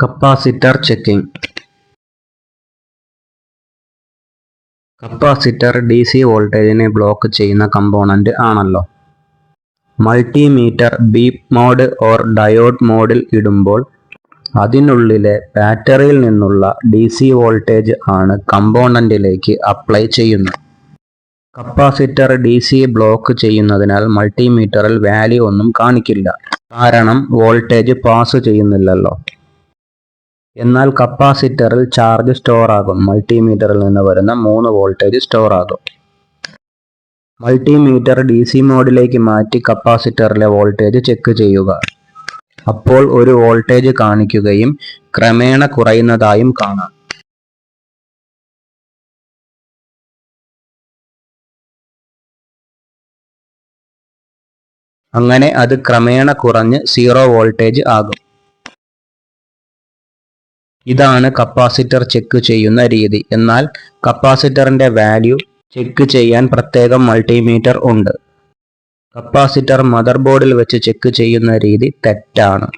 Capacitor checking. Capacitor DC വോൾട്ടേജിനെ block ചെയ്യുന്ന component ആണല്ലോ. Multimeter beep mode or diode മോഡിൽ ഇടുമ്പോൾ അതിനുള്ളിലെ ബാറ്ററിയിൽ നിന്നുള്ള DC വോൾട്ടേജ് ആണ് കമ്പോണന്റിലേക്ക് അപ്ലൈ ചെയ്യുന്നത്. കപ്പാസിറ്റർ DC ബ്ലോക്ക് ചെയ്യുന്നതിനാൽ മൾട്ടിമീറ്ററിൽ വാല്യൂ ഒന്നും കാണിക്കില്ല, കാരണം വോൾട്ടേജ് പാസ് ചെയ്യുന്നില്ലല്ലോ. എന്നാൽ കപ്പാസിറ്ററിൽ ചാർജ് സ്റ്റോർ ആകും. മൾട്ടിമീറ്ററിൽ നിന്ന് വരുന്ന 3 വോൾട്ടേജ് സ്റ്റോർ ആകും. മൾട്ടിമീറ്റർ DC മോഡിലേക്ക് മാറ്റി കപ്പാസിറ്ററിലെ വോൾട്ടേജ് ചെക്ക് ചെയ്യുക. അപ്പോൾ ഒരു വോൾട്ടേജ് കാണിക്കുകയും ക്രമേണ കുറയുന്നതായും കാണാം. അങ്ങനെ അത് ക്രമേണ കുറഞ്ഞ് 0 വോൾട്ടേജ് ആകും. ഇതാണ് കപ്പാസിറ്റർ ചെക്ക് ചെയ്യുന്ന രീതി. എന്നാൽ കപ്പാസിറ്ററിന്റെ വാല്യൂ ചെക്ക് ചെയ്യാൻ പ്രത്യേകം മൾട്ടിമീറ്റർ ഉണ്ട്. കപ്പാസിറ്റർ മദർ ബോർഡിൽ വെച്ച് ചെക്ക് ചെയ്യുന്ന രീതി തെറ്റാണ്.